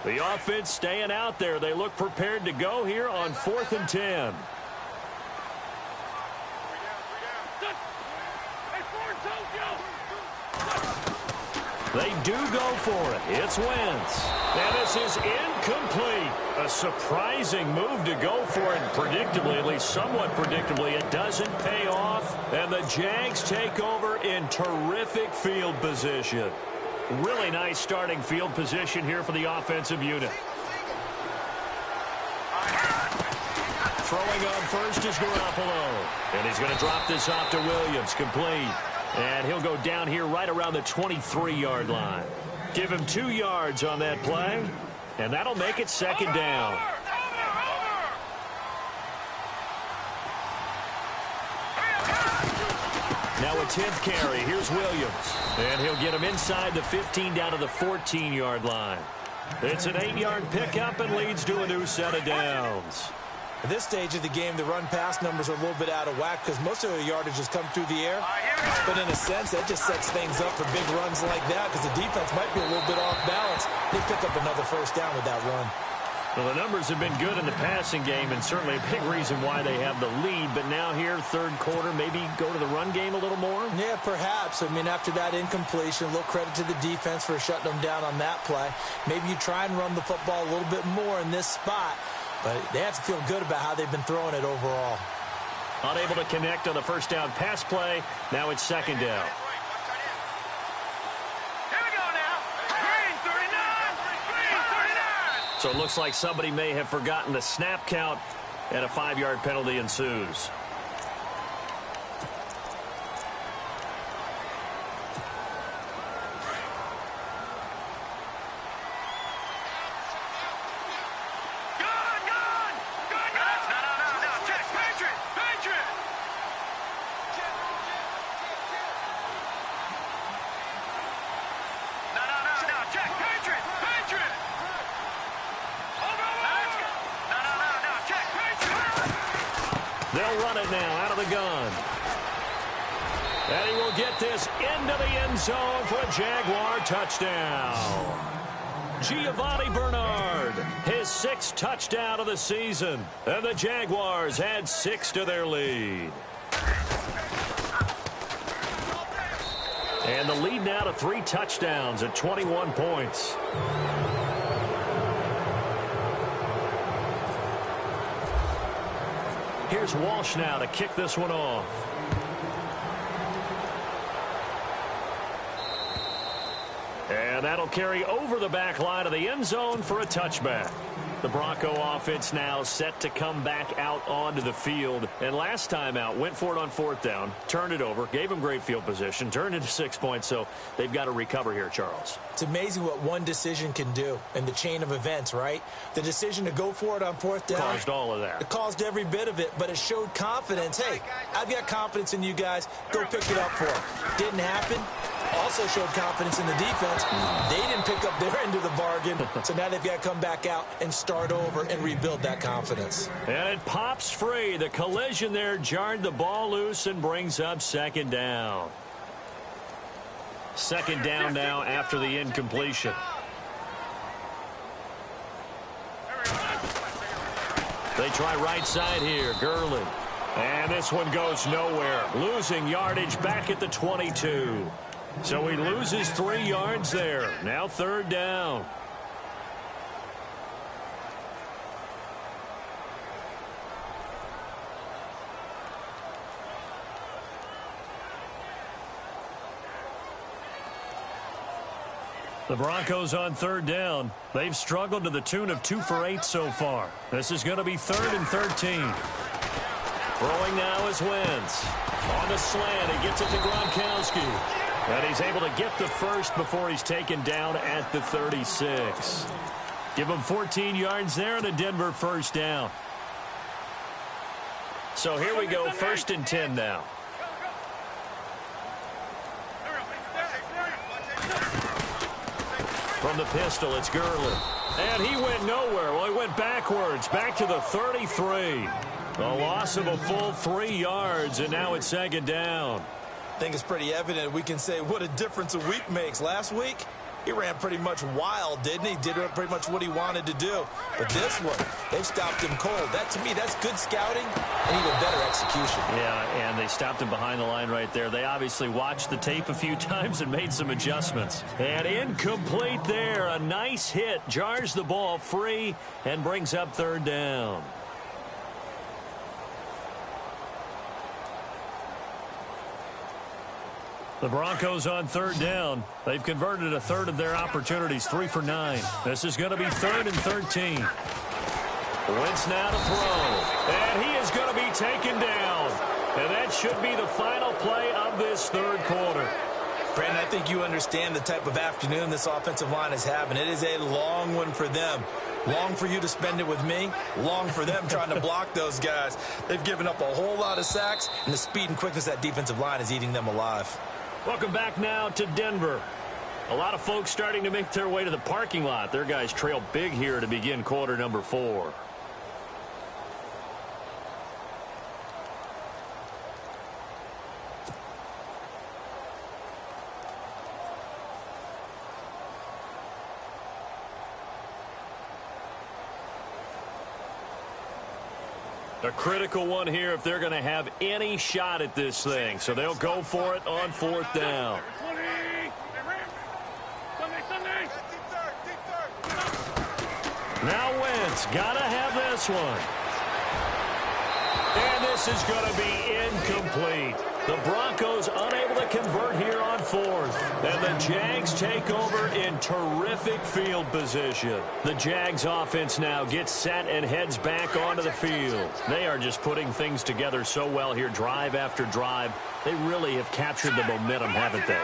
The offense staying out there. They look prepared to go here on 4th and 10. They do go for it. It's Wentz. And this is incomplete. A surprising move to go for it. Predictably, at least somewhat predictably, it doesn't pay off. And the Jags take over in terrific field position. Really nice starting field position here for the offensive unit. Throwing on first is Garoppolo. And he's going to drop this off to Williams. Complete. And he'll go down here right around the 23-yard line. Give him 2 yards on that play. And that'll make it second down. Now a 10th carry. Here's Williams. And he'll get him inside the 15 down to the 14-yard line. It's an 8-yard pickup and leads to a new set of downs. At this stage of the game, the run-pass numbers are a little bit out of whack because most of the yardage has come through the air. But in a sense, that just sets things up for big runs like that because the defense might be a little bit off balance. They pick up another first down with that run. Well, the numbers have been good in the passing game and certainly a big reason why they have the lead. But now here, third quarter, maybe go to the run game a little more? Yeah, perhaps. I mean, after that incompletion, a little credit to the defense for shutting them down on that play. Maybe you try and run the football a little bit more in this spot. But they have to feel good about how they've been throwing it overall. Unable to connect on the first down pass play. Now it's second down. Here we go now. Green 39. Green 39. So it looks like somebody may have forgotten the snap count, and a 5-yard penalty ensues. They'll run it now out of the gun. And he will get this into the end zone for a Jaguar touchdown. Giovanni Bernard, his 6th touchdown of the season. And the Jaguars add 6 to their lead. And the lead now to 3 touchdowns at 21 points. Here's Walsh now to kick this one off. And that'll carry over the back line of the end zone for a touchback. The Bronco offense now set to come back out onto the field. And last time out, went for it on 4th down, turned it over, gave them great field position, turned into 6 points. So they've got to recover here, Charles. It's amazing what one decision can do in the chain of events, right? The decision to go for it on 4th down. Caused all of that. It caused every bit of it, but it showed confidence. Hey, I've got confidence in you guys. Go pick it up for them. Didn't happen. Also showed confidence in the defense. They didn't pick up their end of the bargain, so now they've got to come back out and start over and rebuild that confidence. And it pops free. The collision there jarred the ball loose and brings up second down. Second down now after the incompletion. They try right side here. Gurley. And this one goes nowhere. Losing yardage back at the 22. So he loses 3 yards there. Now third down. The Broncos on third down. They've struggled to the tune of 2 for 8 so far. This is going to be 3rd and 13. Throwing now is Wentz. On the slant, he gets it to Gronkowski. And he's able to get the first before he's taken down at the 36. Give him 14 yards there and a Denver first down. So here we go, 1st and 10 now. From the pistol, it's Gurley. And he went nowhere. Well, he went backwards, back to the 33. A loss of a full 3 yards, and now it's second down. I think it's pretty evident we can say what a difference a week makes. Last week, he ran pretty much wild, didn't he? Did pretty much what he wanted to do. But this one, they've stopped him cold. That, to me, that's good scouting and even better execution. Yeah, and they stopped him behind the line right there. They obviously watched the tape a few times and made some adjustments. And incomplete there. A nice hit. Jars the ball free and brings up third down. The Broncos on third down. They've converted a third of their opportunities, 3 for 9. This is going to be 3rd and 13. Wentz now to throw. And he is going to be taken down. And that should be the final play of this third quarter. Brandon, I think you understand the type of afternoon this offensive line is having. It is a long one for them. Long for you to spend it with me. Long for them trying to block those guys. They've given up a whole lot of sacks, and the speed and quickness of that defensive line is eating them alive. Welcome back now to Denver. A lot of folks starting to make their way to the parking lot. Their guys trail big here to begin quarter number 4. A critical one here if they're going to have any shot at this thing. So they'll go for it on 4th down. Now Wentz got to have this one. And this is going to be incomplete. The Broncos unable to convert here on 4th. And the Jags take over in terrific field position. The Jags offense now gets set and heads back onto the field. They are just putting things together so well here, drive after drive. They really have captured the momentum, haven't they?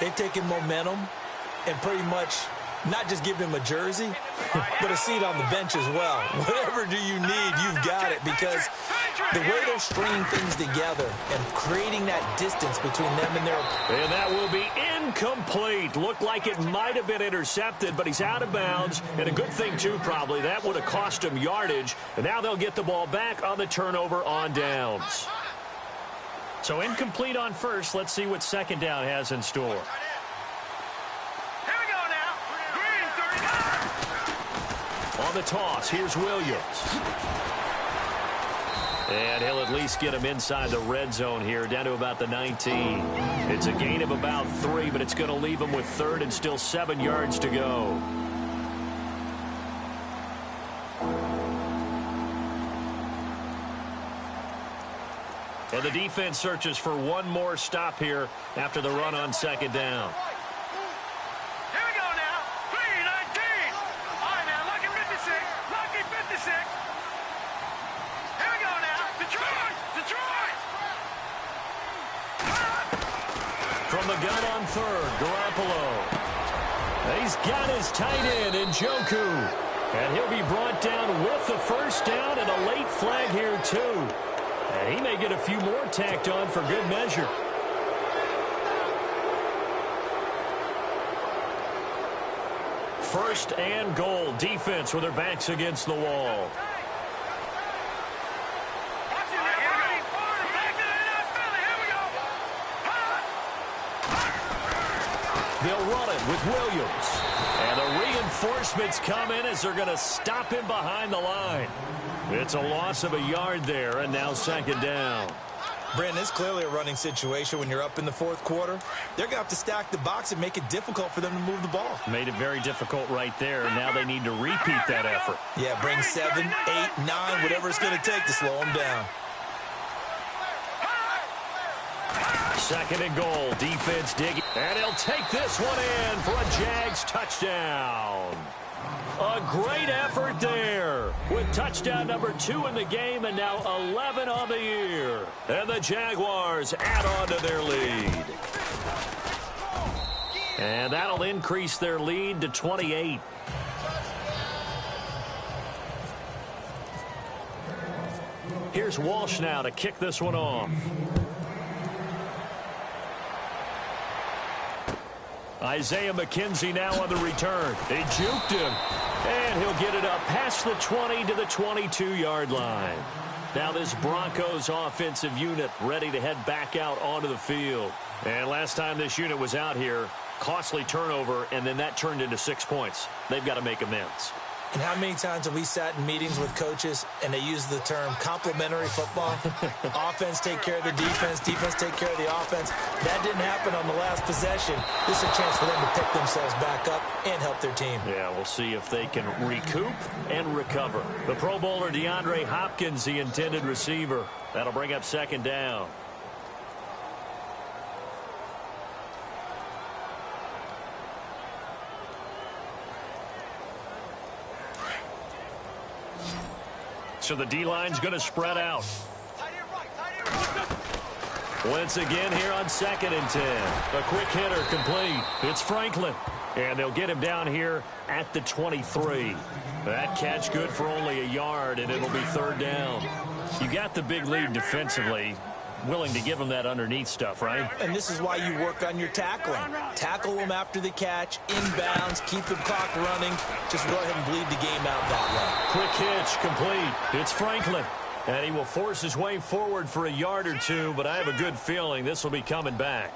They've taken momentum and pretty much not just give him a jersey, but a seat on the bench as well. Whatever do you need, you've got it, because the way they're stringing things together and creating that distance between them and their... And that will be incomplete. Looked like it might have been intercepted, but he's out of bounds. And a good thing, too, probably. That would have cost him yardage. And now they'll get the ball back on the turnover on downs. So incomplete on first. Let's see what 2nd down has in store. On the toss, here's Williams. And he'll at least get him inside the red zone here, down to about the 19. It's a gain of about 3, but it's going to leave him with 3rd and still 7 yards to go. And the defense searches for one more stop here after the run on 2nd down. From the gun on 3rd, Garoppolo. He's got his tight end in Njoku. And he'll be brought down with the 1st down and a late flag here, too. And he may get a few more tacked on for good measure. First and goal. Defense with their backs against the wall. They'll run it with Williams. And the reinforcements come in as they're going to stop him behind the line. It's a loss of a yard there, and now 2nd down. Brandon, it's clearly a running situation when you're up in the 4th quarter. They're going to have to stack the box and make it difficult for them to move the ball. Made it very difficult right there. Now they need to repeat that effort. Yeah, bring 7, 8, 9, whatever it's going to take to slow them down. 2nd and goal. Defense digging. And he'll take this one in for a Jags touchdown. A great effort there with touchdown number 2 in the game and now 11 on the year. And the Jaguars add on to their lead. And that'll increase their lead to 28. Here's Walsh now to kick this one off. Isaiah McKenzie now on the return. They juked him. And he'll get it up past the 20 to the 22-yard line. Now this Broncos offensive unit ready to head back out onto the field. And last time this unit was out here, costly turnover, and then that turned into 6 points. They've got to make amends. And how many times have we sat in meetings with coaches and they use the term complementary football? Offense take care of the defense, defense take care of the offense. That didn't happen on the last possession. This is a chance for them to pick themselves back up and help their team. Yeah, we'll see if they can recoup and recover. The Pro Bowler DeAndre Hopkins, the intended receiver. That'll bring up 2nd down. So the D-line's going to spread out. Once again here on 2nd and 10. A quick hitter complete. It's Franklin. And they'll get him down here at the 23. That catch good for only a yard, and it'll be 3rd down. You got the big lead defensively. Willing to give him that underneath stuff, right? And this is why you work on your tackling. Tackle them after the catch, inbounds, keep the clock running. Just go ahead and bleed the game out that way. Quick hitch, complete. It's Franklin. And he will force his way forward for a yard or two, but I have a good feeling this will be coming back.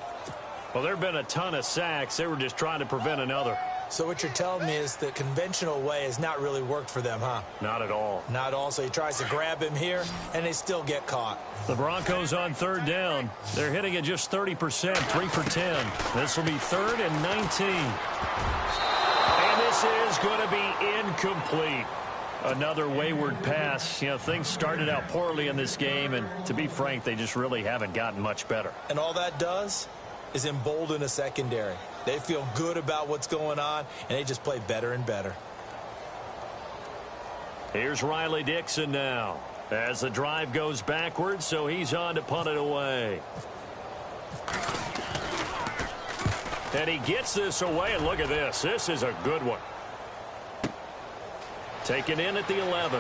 Well, there have been a ton of sacks. They were just trying to prevent another. So what you're telling me is the conventional way has not really worked for them, huh? Not at all. Not at all. So he tries to grab him here, and they still get caught. The Broncos on 3rd down. They're hitting at just 30%, 3 for 10. This will be 3rd and 19. And this is going to be incomplete. Another wayward pass. You know, things started out poorly in this game, and to be frank, they just really haven't gotten much better. And all that does is embolden a secondary. They feel good about what's going on, and they just play better and better. Here's Riley Dixon now as the drive goes backwards, so he's on to punt it away. And he gets this away, and look at this. This is a good one. Taken in at the 11.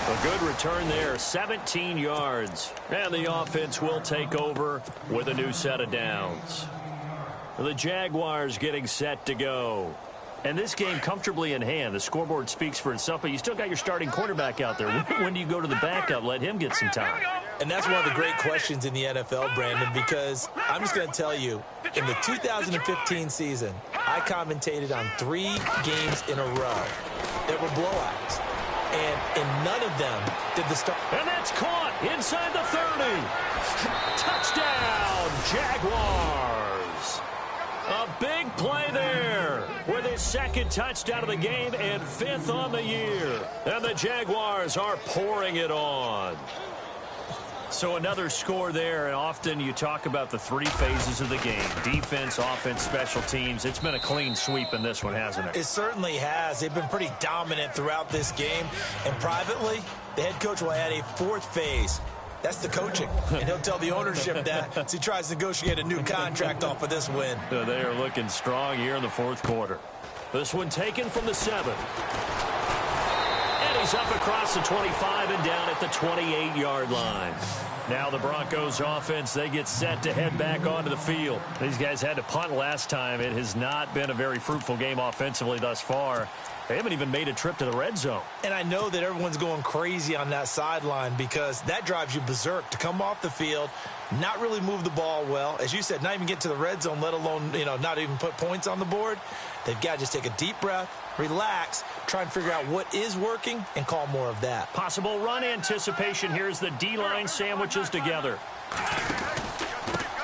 A good return there, 17 yards. And the offense will take over with a new set of downs. The Jaguars getting set to go. And this game comfortably in hand. The scoreboard speaks for itself, but you still got your starting quarterback out there. When do you go to the backup? Let him get some time. And that's one of the great questions in the NFL, Brandon, because I'm just going to tell you, in the 2015 season, I commentated on 3 games in a row. There were blowouts. And in none of them did the start. And that's caught inside the 30. Touchdown, Jaguars. A big play there with his 2nd touchdown of the game and 5th on the year. And the Jaguars are pouring it on. So another score there, and often you talk about the 3 phases of the game. Defense, offense, special teams. It's been a clean sweep in this one, hasn't it? It certainly has. They've been pretty dominant throughout this game. And privately, the head coach will add a 4th phase. That's the coaching. And he'll tell the ownership that as he tries to negotiate a new contract off of this win. They are looking strong here in the 4th quarter. This one taken from the 7. And he's up across the 25 and down at the 28-yard line. Now the Broncos offense, they get set to head back onto the field. These guys had to punt last time. It has not been a very fruitful game offensively thus far. They haven't even made a trip to the red zone. And I know that everyone's going crazy on that sideline because that drives you berserk to come off the field, not really move the ball well. As you said, not even get to the red zone, let alone, not even put points on the board. They've got to just take a deep breath, relax, try and figure out what is working, and call more of that. Possible run anticipation. Here's the D-line sandwiches together.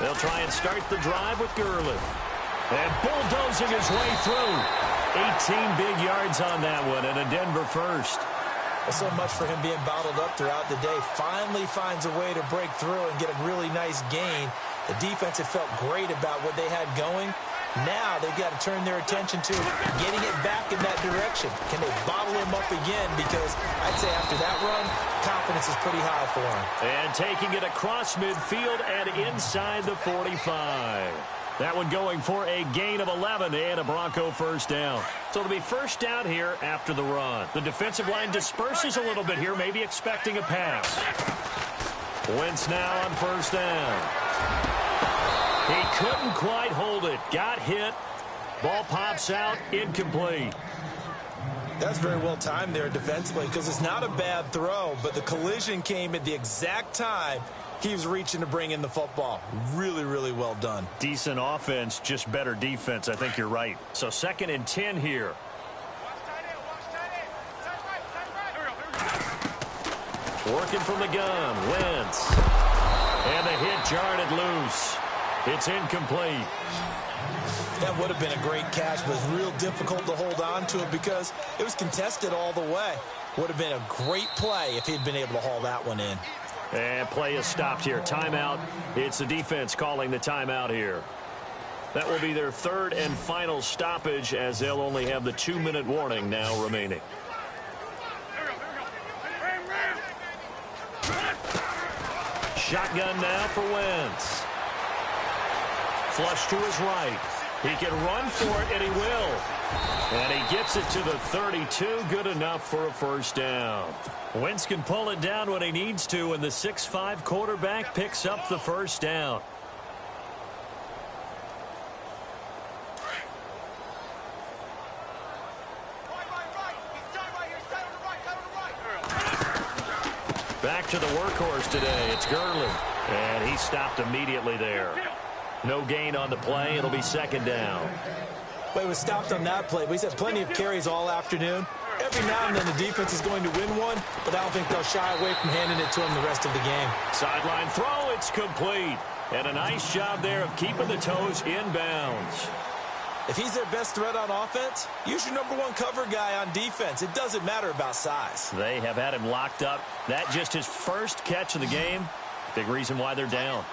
They'll try and start the drive with Gurley. And bulldozing his way through. 18 big yards on that one, and a Denver first. Well, so much for him being bottled up throughout the day. Finally finds a way to break through and get a really nice gain. The defense had felt great about what they had going. Now they've got to turn their attention to getting it back in that direction. Can they bottle him up again? Because I'd say after that run, confidence is pretty high for him. And taking it across midfield and inside the 45. That one going for a gain of 11 and a Bronco first down. So it'll be first down here after the run. The defensive line disperses a little bit here, maybe expecting a pass. Wentz now on first down. He couldn't quite hold it. Got hit. Ball pops out. Incomplete. That's very well timed there defensively because it's not a bad throw, but the collision came at the exact time he was reaching to bring in the football. Really, really well done. Decent offense, just better defense. I think you're right. So 2nd and 10 here. Working from the gun. Wentz. And the hit jarred it loose. It's incomplete. That would have been a great catch, but it's real difficult to hold on to it because it was contested all the way. Would have been a great play if he'd been able to haul that one in. And play is stopped here. Timeout. It's the defense calling the timeout here. That will be their 3rd and final stoppage as they'll only have the 2-minute warning now remaining. Shotgun now for Wentz. Flush to his right. He can run for it, and he will. And he gets it to the 32. Good enough for a first down. Wentz can pull it down when he needs to, and the 6'5" quarterback picks up the first down. Back to the workhorse today. It's Gurley. And he stopped immediately there. No gain on the play. It'll be second down. Well, he was stopped on that play, but he's had plenty of carries all afternoon. Every now and then the defense is going to win one, but I don't think they'll shy away from handing it to him the rest of the game. Sideline throw. It's complete. And a nice job there of keeping the toes in bounds. If he's their best threat on offense, use your #1 cover guy on defense. It doesn't matter about size. They have had him locked up. That just his first catch of the game. Big reason why they're down.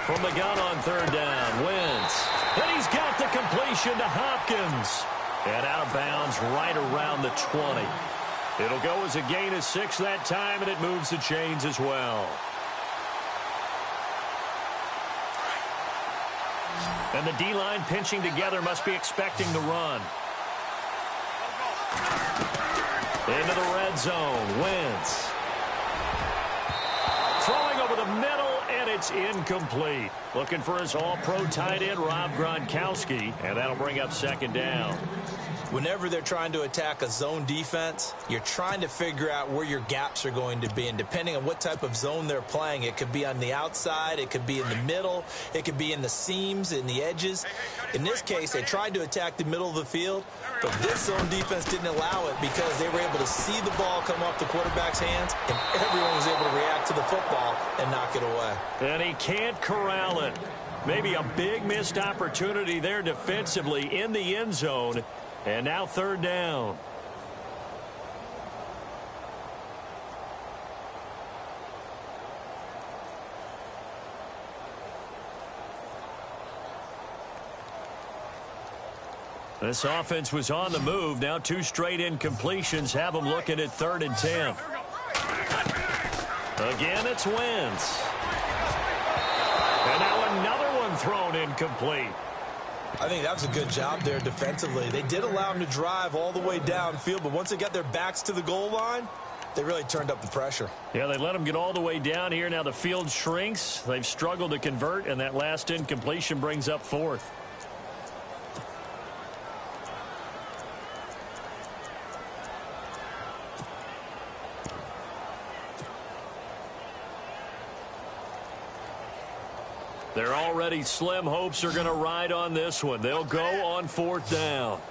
From the gun on third down, Wentz. And he's got the completion to Hopkins. And out of bounds right around the 20. It'll go as a gain of 6 that time, and it moves the chains as well. And the D-line pinching together must be expecting the run. Into the red zone, Wentz. Throwing over the middle, and it's incomplete. Looking for his all-pro tight end, Rob Gronkowski, and that'll bring up second down. Whenever they're trying to attack a zone defense, you're trying to figure out where your gaps are going to be. And depending on what type of zone they're playing, it could be on the outside, it could be in the middle, it could be in the seams, in the edges. In this case, they tried to attack the middle of the field, but this zone defense didn't allow it because they were able to see the ball come off the quarterback's hands, and everyone was able to react to the football and knock it away. And he can't corral it. Maybe a big missed opportunity there defensively in the end zone. And now third down. This offense was on the move. Now 2 straight incompletions have them looking at 3rd and 10. Again, it's Wentz. And now another one thrown incomplete. I think that was a good job there defensively. They did allow him to drive all the way downfield, but once they got their backs to the goal line, they really turned up the pressure. Yeah, they let him get all the way down here. Now the field shrinks. They've struggled to convert, and that last incompletion brings up 4th. Their already slim hopes are going to ride on this one. They'll go on 4th down.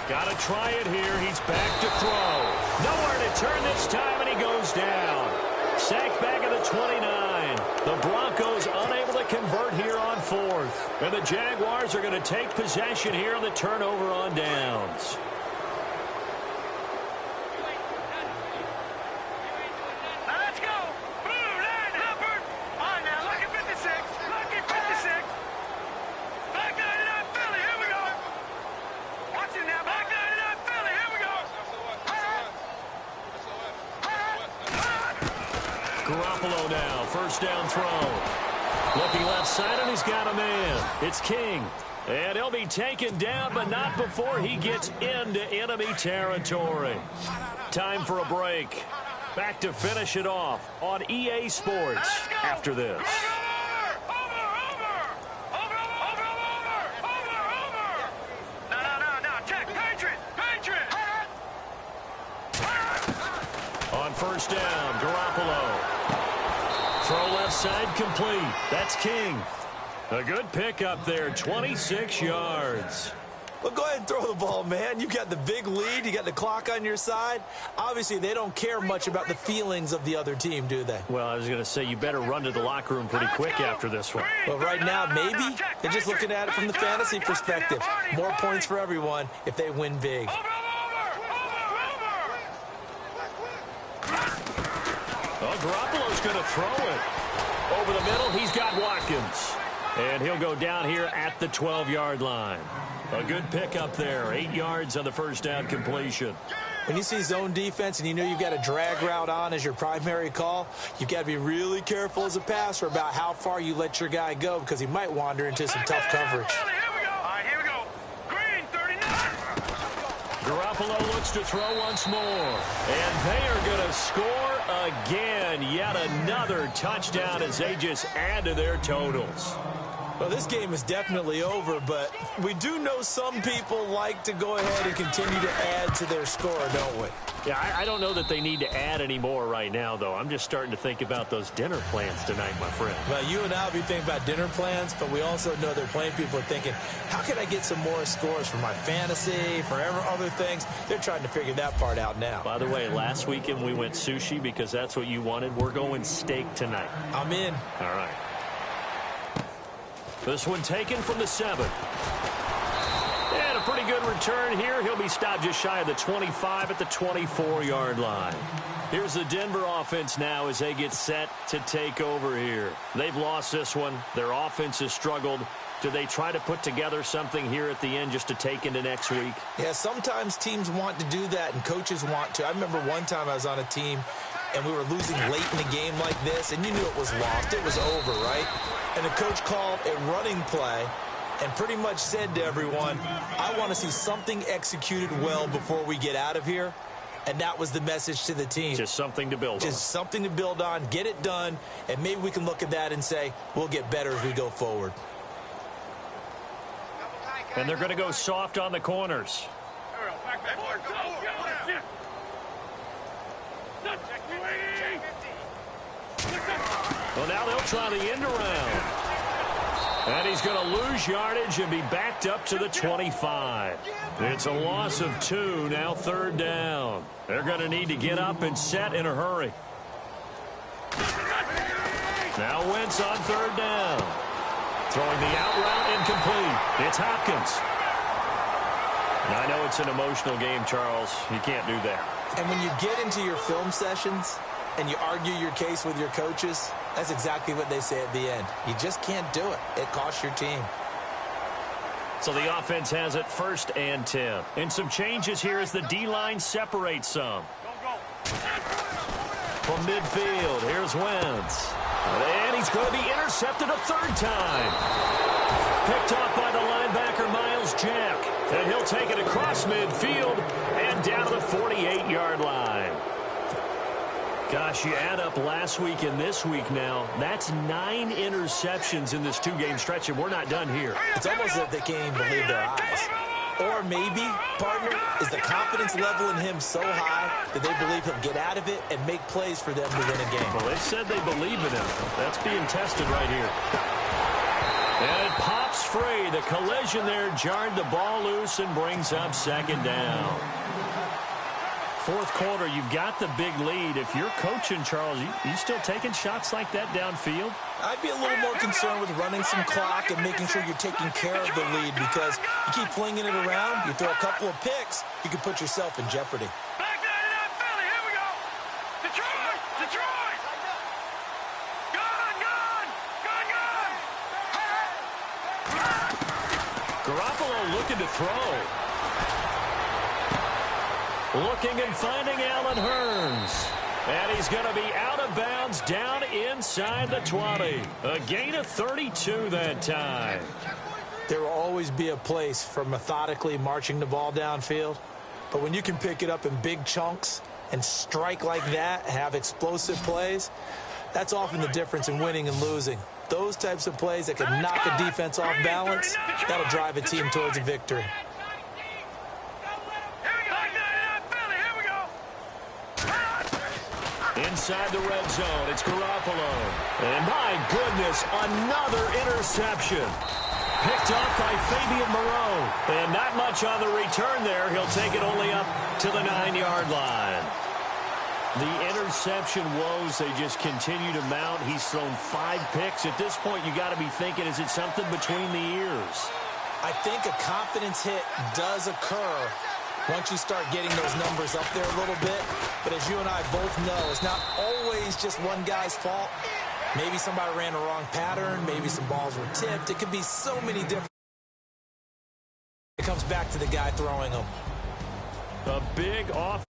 Got to try it here. He's back to throw. Nowhere to turn this time, and he goes down. Sacked back at the 29. The Broncos unable to convert here on 4th. And the Jaguars are going to take possession here on the turnover on downs. Garoppolo now, first down throw. Looking left side, and he's got a man. It's King. And he'll be taken down, but not before he gets into enemy territory. Time for a break. Back to finish it off on EA Sports after this. On first down, Garoppolo. Throw left side complete. That's King. A good pickup there, 26 yards. Well, go ahead and throw the ball, man. You got the big lead. You got the clock on your side. Obviously, they don't care much about the feelings of the other team, do they? Well, I was going to say you better run to the locker room pretty quick after this one. Well, right now, maybe. They're just looking at it from the fantasy perspective. More points for everyone if they win big. Well, Garoppolo's going to throw it. Over the middle, he's got Watkins. And he'll go down here at the 12-yard line. A good pickup there. 8 yards on the first down completion. When you see zone defense and you know you've got a drag route on as your primary call, you've got to be really careful as a passer about how far you let your guy go because he might wander into some tough coverage. Here we go. Green, 39. Garoppolo looks to throw once more. And they are going to score again. Yet another touchdown as they just add to their totals. Well, this game is definitely over, but we do know some people like to go ahead and continue to add to their score, don't we? Yeah, I don't know that they need to add any more right now, though. I'm just starting to think about those dinner plans tonight, my friend. Well, you and I will be thinking about dinner plans, but we also know they're playing people are thinking, how can I get some more scores for my fantasy, for other things? They're trying to figure that part out now. By the way, last weekend we went sushi because that's what you wanted. We're going steak tonight. I'm in. All right. This one taken from the 7. And a pretty good return here. He'll be stopped just shy of the 25 at the 24-yard line. Here's the Denver offense now as they get set to take over here. They've lost this one. Their offense has struggled. Do they try to put together something here at the end just to take into next week? Yeah, sometimes teams want to do that and coaches want to. I remember one time I was on a team and we were losing late in the game like this, and you knew it was lost. It was over, right? And the coach called a running play and pretty much said to everyone, I want to see something executed well before we get out of here. And that was the message to the team. Just something to build on. Just something to build on, get it done, and maybe we can look at that and say, we'll get better as we go forward. And they're going to go soft on the corners. Well, now they'll try the end around. And he's going to lose yardage and be backed up to the 25. It's a loss of 2, now 3rd down. They're going to need to get up and set in a hurry. Now Wentz on 3rd down. Throwing the out route incomplete. It's Hopkins. Now, I know it's an emotional game, Charles. You can't do that. And when you get into your film sessions and you argue your case with your coaches, that's exactly what they say at the end. You just can't do it. It costs your team. So the offense has it 1st and 10. And some changes here as the D-line separates some. From midfield, here's Wentz. And he's going to be intercepted a 3rd time. Picked off by the linebacker, Miles Jack. And he'll take it across midfield and down to the 48-yard line. Gosh, you add up last week and this week now, that's 9 interceptions in this 2-game stretch, and we're not done here. It's almost as if they can't even believe their eyes. Or maybe, partner, is the confidence level in him so high that they believe he'll get out of it and make plays for them to win a game. Well, they said they believe in him. That's being tested right here. And it pops free. The collision there jarred the ball loose and brings up 2nd down. 4th quarter, you've got the big lead. If you're coaching, Charles, you still taking shots like that downfield? I'd be a little more concerned with running some clock and making sure you're taking care of the lead because you keep flinging it around, you throw a couple of picks, you can put yourself in jeopardy. Back 99 Philly, here we go. Detroit, Detroit. Gone. Garoppolo looking to throw. Looking and finding Allen Hurns. And he's going to be out of bounds down inside the 20. A gain of 32 that time. There will always be a place for methodically marching the ball downfield. But when you can pick it up in big chunks and strike like that, have explosive plays, that's often the difference in winning and losing. Those types of plays that can knock a defense off balance, that'll drive a team towards a victory. Inside the red zone, it's Garoppolo. And my goodness, another interception. Picked off by Fabian Moreau. And not much on the return there. He'll take it only up to the 9-yard line. The interception woes, they just continue to mount. He's thrown 5 picks. At this point, you got to be thinking, is it something between the ears? I think a confidence hit does occur once you start getting those numbers up there a little bit. But as you and I both know, it's not always just one guy's fault. Maybe somebody ran a wrong pattern. Maybe some balls were tipped. It could be so many different. It comes back to the guy throwing them. A big off.